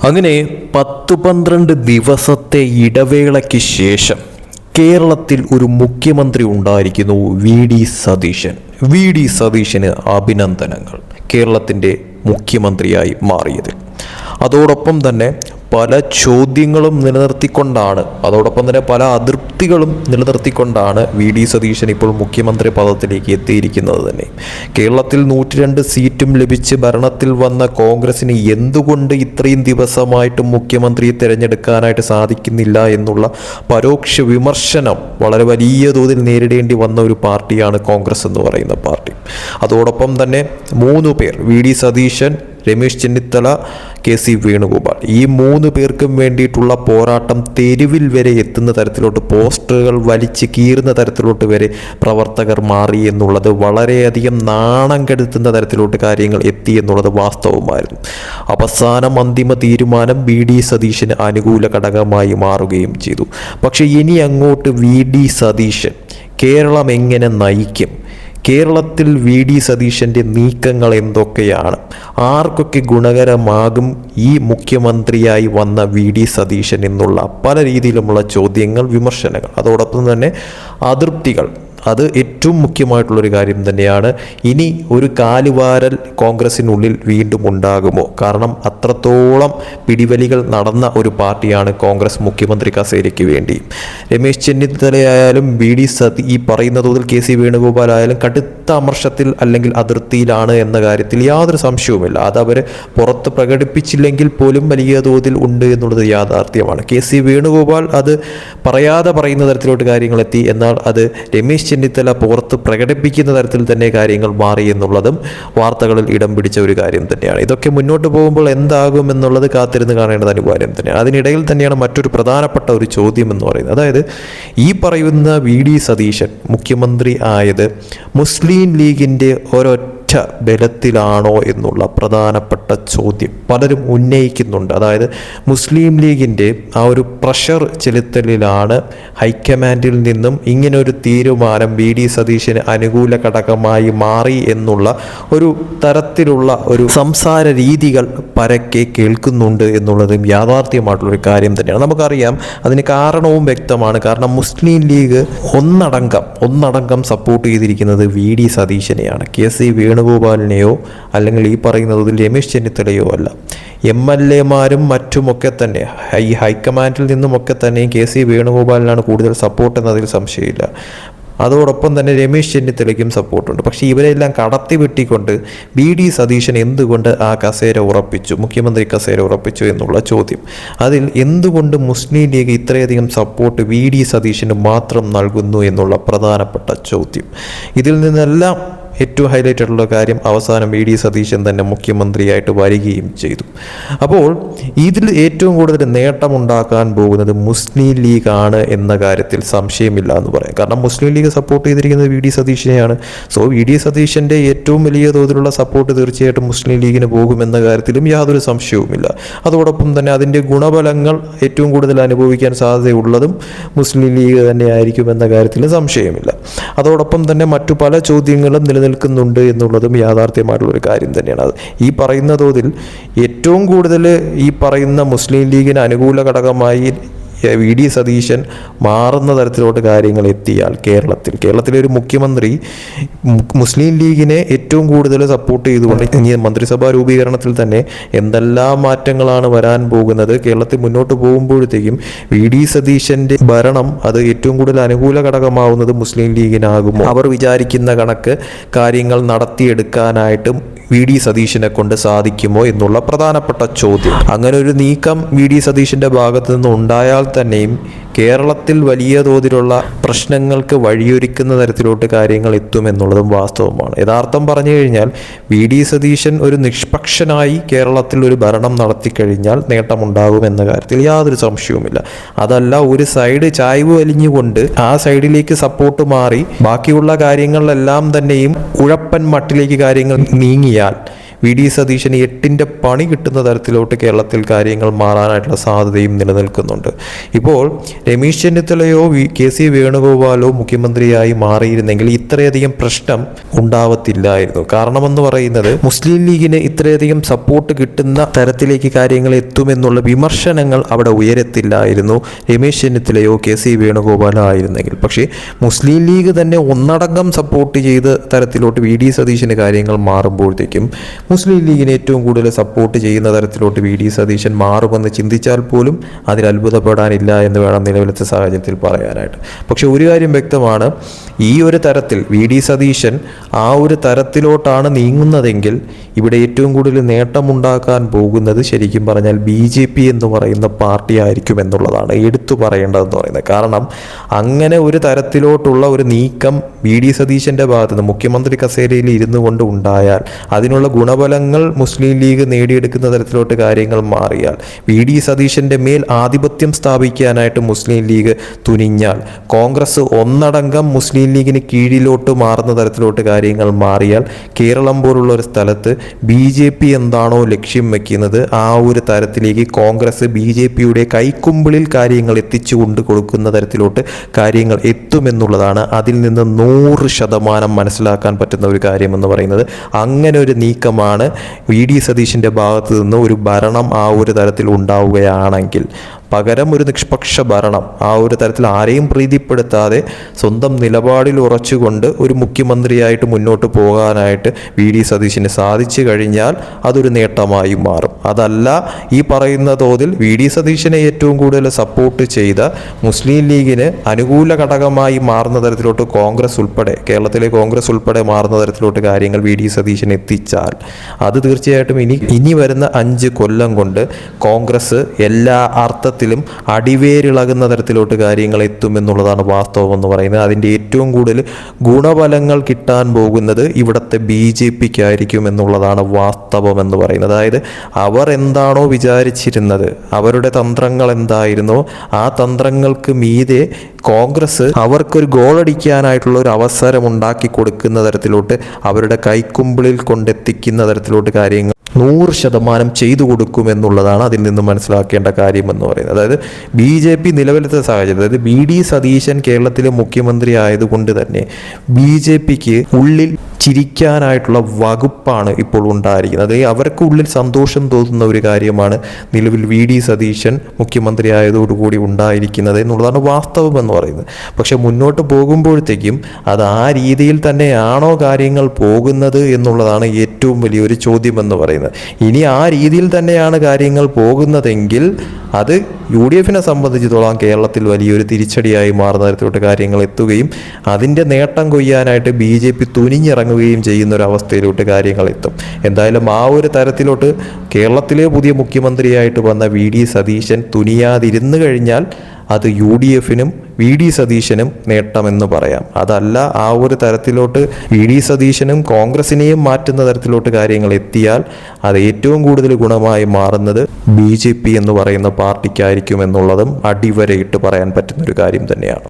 അങ്ങനെ 10-12 ദിവസത്തെ ഇടവേളയ്ക്ക് ശേഷം കേരളത്തിൽ ഒരു മുഖ്യമന്ത്രി ഉണ്ടായിരിക്കുന്നു, വി ഡി സതീശന് അഭിനന്ദനങ്ങൾ. കേരളത്തിൻ്റെ മുഖ്യമന്ത്രിയായി മാറിയതിൽ അതോടൊപ്പം തന്നെ പല ചോദ്യങ്ങളും നിലനിർത്തിക്കൊണ്ടാണ്, അതോടൊപ്പം തന്നെ പല അതൃപ്തികളും നിലനിർത്തിക്കൊണ്ടാണ് വി ഡി സതീശൻ ഇപ്പോൾ മുഖ്യമന്ത്രി പദത്തിലേക്ക് എത്തിയിരിക്കുന്നത് തന്നെ. കേരളത്തിൽ 102 സീറ്റും ലഭിച്ച് ഭരണത്തിൽ വന്ന കോൺഗ്രസിന് എന്തുകൊണ്ട് ഇത്രയും ദിവസമായിട്ടും മുഖ്യമന്ത്രിയെ തിരഞ്ഞെടുക്കാനായിട്ട് സാധിക്കുന്നില്ല എന്നുള്ള പരോക്ഷ വിമർശനം വളരെ വലിയ തോതിൽ നേരിടേണ്ടി വന്ന ഒരു പാർട്ടിയാണ് കോൺഗ്രസ് എന്ന് പറയുന്ന പാർട്ടി. അതോടൊപ്പം തന്നെ 3 പേർ, V D Satheesan, Ramesh Chennithala, K C Venugopal, ഈ 3 പേർക്കും വേണ്ടിയിട്ടുള്ള പോരാട്ടം തെരുവിൽ വരെ എത്തുന്ന തരത്തിലോട്ട്, പോസ്റ്ററുകൾ വലിച്ച് കീറുന്ന തരത്തിലോട്ട് വരെ പ്രവർത്തകർ മാറി എന്നുള്ളത് വളരെയധികം നാണം കെടുത്തുന്ന തരത്തിലോട്ട് കാര്യങ്ങൾ എത്തി എന്നുള്ളത് വാസ്തവമായിരുന്നു. അവസാനം അന്തിമ തീരുമാനം വി ഡി സതീശന് അനുകൂല ഘടകമായി മാറുകയും ചെയ്തു. പക്ഷേ ഇനി അങ്ങോട്ട് വി ഡി സതീശൻ കേരളം എങ്ങനെ നയിക്കും? കേരളത്തിൽ വി ഡി സതീശൻ്റെ നീക്കങ്ങൾ എന്തൊക്കെയാണ്? ആർക്കൊക്കെ ഗുണകരമാകും ഈ മുഖ്യമന്ത്രിയായി വന്ന വി ഡി സതീശൻ എന്നുള്ള പല രീതിയിലുമുള്ള ചോദ്യങ്ങൾ, വിമർശനങ്ങൾ, അതോടൊപ്പം തന്നെ അതൃപ്തികൾ, അത് ഏറ്റവും മുഖ്യമായിട്ടുള്ളൊരു കാര്യം തന്നെയാണ്. ഇനി ഒരു കാലുവാരൽ കോൺഗ്രസിനുള്ളിൽ വീണ്ടും ഉണ്ടാകുമോ? കാരണം അത്രത്തോളം പിടിവലികൾ നടന്ന ഒരു പാർട്ടിയാണ് കോൺഗ്രസ് മുഖ്യമന്ത്രി കസേരയ്ക്ക് വേണ്ടി. രമേശ് ചെന്നിത്തലയായാലും ഈ പറയുന്ന തോതിൽ കെ സി വേണുഗോപാൽ ആയാലും കടുത്ത അമർഷത്തിൽ അല്ലെങ്കിൽ അതിർത്തിയിലാണ് എന്ന കാര്യത്തിൽ യാതൊരു സംശയവുമില്ല. അത് അവർ പുറത്ത് പ്രകടിപ്പിച്ചില്ലെങ്കിൽ പോലും വലിയ തോതിൽ ഉണ്ട് എന്നുള്ളത് യാഥാർത്ഥ്യമാണ്. കെ സി വേണുഗോപാൽ അത് പറയാതെ പറയുന്ന തരത്തിലോട്ട് കാര്യങ്ങൾ എത്തി. എന്നാൽ അത് രമേശ് ചെന്നിത്തല പുറത്ത് പ്രകടിപ്പിക്കുന്ന തരത്തിൽ തന്നെ കാര്യങ്ങൾ മാറി എന്നുള്ളതും വാർത്തകളിൽ ഇടം പിടിച്ച ഒരു കാര്യം തന്നെയാണ്. ഇതൊക്കെ മുന്നോട്ട് പോകുമ്പോൾ എന്താകും എന്നുള്ളത് കാത്തിരുന്ന് കാണേണ്ടത് അനിവാര്യം തന്നെയാണ്. അതിനിടയിൽ തന്നെയാണ് മറ്റൊരു പ്രധാനപ്പെട്ട ഒരു ചോദ്യം എന്ന് പറയുന്നത്. അതായത് ഈ പറയുന്ന വി ഡി സതീശൻ മുഖ്യമന്ത്രി ആയത് മുസ്ലിം ലീഗിൻ്റെ ബലത്തിലാണോ എന്നുള്ള പ്രധാനപ്പെട്ട ചോദ്യം പലരും ഉന്നയിക്കുന്നുണ്ട്. അതായത് മുസ്ലിം ലീഗിൻ്റെ ആ ഒരു പ്രഷർ ചെലുത്തലിലാണ് ഹൈക്കമാൻഡിൽ നിന്നും ഇങ്ങനൊരു തീരുമാനം വി ഡി സതീശന് അനുകൂല ഘടകമായി മാറി എന്നുള്ള ഒരു തരത്തിലുള്ള ഒരു സംസാര രീതികൾ പരക്കെ കേൾക്കുന്നുണ്ട് എന്നുള്ളതും യാഥാർത്ഥ്യമായിട്ടുള്ളൊരു കാര്യം തന്നെയാണ്. നമുക്കറിയാം, അതിന് കാരണവും വ്യക്തമാണ്. കാരണം മുസ്ലിം ലീഗ് ഒന്നടങ്കം സപ്പോർട്ട് ചെയ്തിരിക്കുന്നത് വി ഡി സതീശനെയാണ്. കെ സി വേണുഗോപാലിനെയോ അല്ലെങ്കിൽ ഈ പറയുന്നത് രമേശ് ചെന്നിത്തലയോ അല്ല. MLA-മാരും മറ്റുമൊക്കെ തന്നെ ഈ ഹൈക്കമാൻഡിൽ നിന്നുമൊക്കെ തന്നെ കെ സി വേണുഗോപാലിനാണ് കൂടുതൽ സപ്പോർട്ട് എന്നതിൽ സംശയമില്ല. അതോടൊപ്പം തന്നെ രമേശ് ചെന്നിത്തലയ്ക്കും സപ്പോർട്ടുണ്ട്. പക്ഷേ ഇവരെല്ലാം കടത്തി വെട്ടിക്കൊണ്ട് വി ഡി സതീശൻ എന്തുകൊണ്ട് ആ കസേര ഉറപ്പിച്ചു, മുഖ്യമന്ത്രി കസേര ഉറപ്പിച്ചു എന്നുള്ള ചോദ്യം, അതിൽ എന്തുകൊണ്ട് മുസ്ലിം ലീഗ് ഇത്രയധികം സപ്പോർട്ട് വി ഡി സതീശന് മാത്രം നൽകുന്നു എന്നുള്ള പ്രധാനപ്പെട്ട ചോദ്യം. ഇതിൽ നിന്നെല്ലാം ഏറ്റവും ഹൈലൈറ്റ് ആയിട്ടുള്ള കാര്യം അവസാനം വി ഡി സതീശൻ തന്നെ മുഖ്യമന്ത്രിയായിട്ട് വരികയും ചെയ്തു. അപ്പോൾ ഇതിൽ ഏറ്റവും കൂടുതൽ നേട്ടമുണ്ടാക്കാൻ പോകുന്നത് മുസ്ലിം ലീഗാണ് എന്ന കാര്യത്തിൽ സംശയമില്ല എന്ന് പറയാം. കാരണം മുസ്ലിം ലീഗ് സപ്പോർട്ട് ചെയ്തിരിക്കുന്നത് വി ഡി സതീശനെയാണ്. സോ വി ഡി സതീശൻ്റെ ഏറ്റവും വലിയ തോതിലുള്ള സപ്പോർട്ട് തീർച്ചയായിട്ടും മുസ്ലിം ലീഗിന് പോകുമെന്ന കാര്യത്തിലും യാതൊരു സംശയവുമില്ല. അതോടൊപ്പം തന്നെ അതിൻ്റെ ഗുണഫലങ്ങൾ ഏറ്റവും കൂടുതൽ അനുഭവിക്കാൻ സാധ്യതയുള്ളതും മുസ്ലിം ലീഗ് തന്നെയായിരിക്കും എന്ന കാര്യത്തിൽ സംശയമില്ല. അതോടൊപ്പം തന്നെ മറ്റു പല ചോദ്യങ്ങളും നിൽക്കുന്നുണ്ട് എന്നുള്ളതും യാഥാർത്ഥ്യമായിട്ടുള്ളൊരു കാര്യം തന്നെയാണ്. അത് ഈ പറയുന്ന തോതിൽ ഏറ്റവും കൂടുതൽ ഈ പറയുന്ന മുസ്ലിം ലീഗിന് അനുകൂല ഘടകമായി വി ഡി സതീശൻ മാറുന്ന തരത്തിലോട്ട് കാര്യങ്ങൾ എത്തിയാൽ കേരളത്തിലെ ഒരു മുഖ്യമന്ത്രി മുസ്ലിം ലീഗിനെ ഏറ്റവും കൂടുതൽ സപ്പോർട്ട് ചെയ്തുകൊണ്ട് ഇനി മന്ത്രിസഭാ രൂപീകരണത്തിൽ തന്നെ എന്തെല്ലാം മാറ്റങ്ങളാണ് വരാൻ പോകുന്നത്, കേരളത്തിൽ മുന്നോട്ട് പോകുമ്പോഴത്തേക്കും വി ഡി സതീശൻ്റെ ഭരണം അത് ഏറ്റവും കൂടുതൽ അനുകൂല ഘടകമാവുന്നത് മുസ്ലിം ലീഗിനാകുമോ? അവർ വിചാരിക്കുന്ന കണക്ക് കാര്യങ്ങൾ നടത്തിയെടുക്കാനായിട്ടും വി ഡി സതീശനെ കൊണ്ട് സാധിക്കുമോ എന്നുള്ള പ്രധാനപ്പെട്ട ചോദ്യം. അങ്ങനെ ഒരു നീക്കം വി ഡി സതീശൻ്റെ ഭാഗത്തു നിന്ന് ഉണ്ടായാൽ തന്നെയും കേരളത്തിൽ വലിയ തോതിലുള്ള പ്രശ്നങ്ങൾക്ക് വഴിയൊരുക്കുന്ന തരത്തിലോട്ട് കാര്യങ്ങൾ എത്തുമെന്നുള്ളതും വാസ്തവമാണ്. യഥാർത്ഥം പറഞ്ഞു കഴിഞ്ഞാൽ വി ഡി സതീശൻ ഒരു നിഷ്പക്ഷനായി കേരളത്തിൽ ഒരു ഭരണം നടത്തിക്കഴിഞ്ഞാൽ നേട്ടമുണ്ടാകുമെന്ന കാര്യത്തിൽ യാതൊരു സംശയവുമില്ല. അതല്ല ഒരു സൈഡ് ചായ്വ് വലിഞ്ഞുകൊണ്ട് ആ സൈഡിലേക്ക് സപ്പോർട്ട് മാറി ബാക്കിയുള്ള കാര്യങ്ങളിലെല്ലാം തന്നെയും ഉഴപ്പൻ മട്ടിലേക്ക് കാര്യങ്ങൾ നീങ്ങിയാൽ വി.ഡി. സതീശന് 8ന്റെ പണി കിട്ടുന്ന തരത്തിലോട്ട് കേരളത്തിൽ കാര്യങ്ങൾ മാറാനായിട്ടുള്ള സാധ്യതയും നിലനിൽക്കുന്നുണ്ട്. ഇപ്പോൾ രമേശ് ചെന്നിത്തലയോ കെ.സി. വേണുഗോപാലോ മുഖ്യമന്ത്രിയായി മാറിയിരുന്നെങ്കിൽ ഇത്രയധികം പ്രശ്നം ഉണ്ടാവത്തില്ലായിരുന്നു. കാരണമെന്ന് പറയുന്നത് മുസ്ലിം ലീഗിന് ഇത്രയധികം സപ്പോർട്ട് കിട്ടുന്ന തരത്തിലേക്ക് കാര്യങ്ങൾ എത്തുമെന്നുള്ള വിമർശനങ്ങൾ അവിടെ ഉയരത്തില്ലായിരുന്നു രമേശ് ചെന്നിത്തലയോ കെ.സി. വേണുഗോപാലോ ആയിരുന്നെങ്കിൽ. പക്ഷേ മുസ്ലിം ലീഗ് തന്നെ ഒന്നടങ്കം സപ്പോർട്ട് ചെയ്ത തരത്തിലോട്ട് വി.ഡി. സതീശന് കാര്യങ്ങൾ മാറുമ്പോഴത്തേക്കും മുസ്ലിം ലീഗിനെ ഏറ്റവും കൂടുതൽ സപ്പോർട്ട് ചെയ്യുന്ന തരത്തിലോട്ട് വി.ഡി. സതീശൻ മാറുമെന്ന് ചിന്തിച്ചാൽ പോലും അതിൽ അത്ഭുതപ്പെടാനില്ല എന്ന് വേണം നിലവിലത്തെ സാഹചര്യത്തിൽ പറയാനായിട്ട്. പക്ഷെ ഒരു കാര്യം വ്യക്തമാണ്, ഈ ഒരു തരത്തിൽ വി.ഡി. സതീശൻ ആ ഒരു തരത്തിലോട്ടാണ് നീങ്ങുന്നതെങ്കിൽ ഇവിടെ ഏറ്റവും കൂടുതൽ നേട്ടമുണ്ടാക്കാൻ പോകുന്നത് ശരിക്കും പറഞ്ഞാൽ BJP എന്ന് പറയുന്ന പാർട്ടി ആയിരിക്കും എന്നുള്ളതാണ് എടുത്തു പറയേണ്ടതെന്ന് പറയുന്നത്. കാരണം അങ്ങനെ ഒരു തരത്തിലോട്ടുള്ള ഒരു നീക്കം വി.ഡി. സതീശൻ്റെ ഭാഗത്ത് നിന്ന് മുഖ്യമന്ത്രി കസേരയിൽ ഇരുന്നു കൊണ്ട് ഉണ്ടായാൽ അതിനുള്ള ഗുണഫലങ്ങൾ മുസ്ലിം ലീഗ് നേടിയെടുക്കുന്ന തരത്തിലോട്ട് കാര്യങ്ങൾ മാറിയാൽ വി.ഡി. സതീശൻ്റെ മേൽ ആധിപത്യം സ്ഥാപിക്കാനായിട്ട് മുസ്ലിം ലീഗ് തുനിഞ്ഞാൽ കോൺഗ്രസ് ഒന്നടങ്കം മുസ്ലിം ലീഗിന് കീഴിലോട്ട് മാറുന്ന തരത്തിലോട്ട് കാര്യങ്ങൾ മാറിയാൽ കേരളം പോലുള്ള ഒരു സ്ഥലത്ത് BJP എന്താണോ ലക്ഷ്യം വെക്കുന്നത് ആ ഒരു തരത്തിലേക്ക് കോൺഗ്രസ് BJPയുടെ കൈക്കുമ്പിളിൽ കാര്യങ്ങൾ എത്തിച്ചു കൊണ്ട് കൊടുക്കുന്ന തരത്തിലോട്ട് കാര്യങ്ങൾ എത്തുമെന്നുള്ളതാണ് അതിൽ നിന്ന് 100% മനസ്സിലാക്കാൻ പറ്റുന്ന ഒരു കാര്യമെന്ന് പറയുന്നത്. അങ്ങനെ ഒരു നീക്കമാണ് വി.ഡി. സതീശൻ്റെ ഭാഗത്ത് നിന്ന് ഒരു ഭരണം ആ ഒരു തരത്തിൽ ഉണ്ടാവുകയാണെങ്കിൽ, പകരം ഒരു നിഷ്പക്ഷ ഭരണം ആ ഒരു തരത്തിൽ ആരെയും പ്രീതിപ്പെടുത്താതെ സ്വന്തം നിലപാടിൽ ഉറച്ചുകൊണ്ട് ഒരു മുഖ്യമന്ത്രിയായിട്ട് മുന്നോട്ട് പോകാനായിട്ട് വി.ഡി. സതീശന് സാധിച്ചു കഴിഞ്ഞാൽ അതൊരു നേട്ടമായി മാറും. അതല്ല ഈ പറയുന്ന തോതിൽ വി.ഡി. സതീശനെ ഏറ്റവും കൂടുതൽ സപ്പോർട്ട് ചെയ്ത മുസ്ലിം ലീഗിന് അനുകൂല ഘടകമായി മാറുന്ന തരത്തിലോട്ട് കേരളത്തിലെ കോൺഗ്രസ് ഉൾപ്പെടെ മാറുന്ന തരത്തിലോട്ട് കാര്യങ്ങൾ വി.ഡി. സതീശൻ എത്തിച്ചാൽ അത് തീർച്ചയായിട്ടും ഇനി വരുന്ന 5 കൊല്ലം കൊണ്ട് കോൺഗ്രസ് എല്ലാ അർത്ഥത്തിലും അടിവേരിളകുന്ന തരത്തിലോട്ട് കാര്യങ്ങൾ എത്തുമെന്നുള്ളതാണ് വാസ്തവം എന്ന് പറയുന്നത്. അതിൻ്റെ ഏറ്റവും കൂടുതൽ ഗുണഫലങ്ങൾ കിട്ടാൻ പോകുന്നത് ഇവിടുത്തെ BJPക്കായിരിക്കും എന്നുള്ളതാണ് വാസ്തവം എന്ന് പറയുന്നത്. അതായത് അവർ എന്താണോ വിചാരിച്ചിരുന്നത്, അവരുടെ തന്ത്രങ്ങൾ എന്തായിരുന്നോ ആ തന്ത്രങ്ങൾക്ക് മീതെ കോൺഗ്രസ് അവർക്കൊരു ഗോളടിക്കാനായിട്ടുള്ള ഒരു അവസരം ഉണ്ടാക്കി കൊടുക്കുന്ന തരത്തിലോട്ട് അവരുടെ കൈക്കുമ്പിളിൽ കൊണ്ടെത്തിക്കുന്ന തരത്തിലോട്ട് കാര്യങ്ങൾ 100% ചെയ്തു കൊടുക്കുമെന്നുള്ളതാണ് അതിൽ നിന്ന് മനസ്സിലാക്കേണ്ട കാര്യമെന്ന് പറയുന്നത്. അതായത് BJP നിലവിലത്തെ സാഹചര്യം, അതായത് വി.ഡി. സതീശൻ കേരളത്തിലെ മുഖ്യമന്ത്രി ആയതുകൊണ്ട് തന്നെ BJPക്ക് ഉള്ളിൽ ചിരിക്കാനായിട്ടുള്ള വകുപ്പാണ് ഇപ്പോൾ ഉണ്ടായിരിക്കുന്നത്. അതായത് അവർക്ക് ഉള്ളിൽ സന്തോഷം തോന്നുന്ന ഒരു കാര്യമാണ് നിലവിൽ വി.ഡി. സതീശൻ മുഖ്യമന്ത്രി ആയതോടുകൂടി ഉണ്ടായിരിക്കുന്നത് എന്നുള്ളതാണ് വാസ്തവം എന്ന് പറയുന്നത്. പക്ഷെ മുന്നോട്ട് പോകുമ്പോഴത്തേക്കും അത് ആ രീതിയിൽ തന്നെയാണോ കാര്യങ്ങൾ പോകുന്നത് എന്നുള്ളതാണ് ഏറ്റവും വലിയൊരു ചോദ്യം എന്ന് പറയുന്നത്. ഇനി ആ രീതിയിൽ തന്നെയാണ് കാര്യങ്ങൾ പോകുന്നതെങ്കിൽ അത് UDFനെ സംബന്ധിച്ചിടത്തോളം കേരളത്തിൽ വലിയൊരു തിരിച്ചടിയായി മാറുന്ന തരത്തിലോട്ട് കാര്യങ്ങൾ എത്തുകയും അതിൻ്റെ നേട്ടം കൊയ്യാനായിട്ട് BJP തുനിഞ്ഞിറങ്ങുകയും ചെയ്യുന്ന ഒരു അവസ്ഥയിലോട്ട് കാര്യങ്ങൾ എത്തും. എന്തായാലും ആ ഒരു തരത്തിലോട്ട് കേരളത്തിലെ പുതിയ മുഖ്യമന്ത്രിയായിട്ട് വന്ന വി.ഡി. സതീശൻ തുനിയാതിരുന്നു കഴിഞ്ഞാൽ അത് UDFനും വി.ഡി. സതീശനും നേട്ടമെന്ന് പറയാം. അതല്ല ആ ഒരു തരത്തിലോട്ട് വി.ഡി. സതീശനും കോൺഗ്രസിനെയും മാറ്റുന്ന തരത്തിലോട്ട് കാര്യങ്ങൾ എത്തിയാൽ അത് ഏറ്റവും കൂടുതൽ ഗുണമായി മാറുന്നത് BJP എന്ന് പറയുന്ന പാർട്ടിക്കായിരിക്കും എന്നുള്ളതും അടിവരയിട്ട് പറയാൻ പറ്റുന്നൊരു കാര്യം തന്നെയാണ്.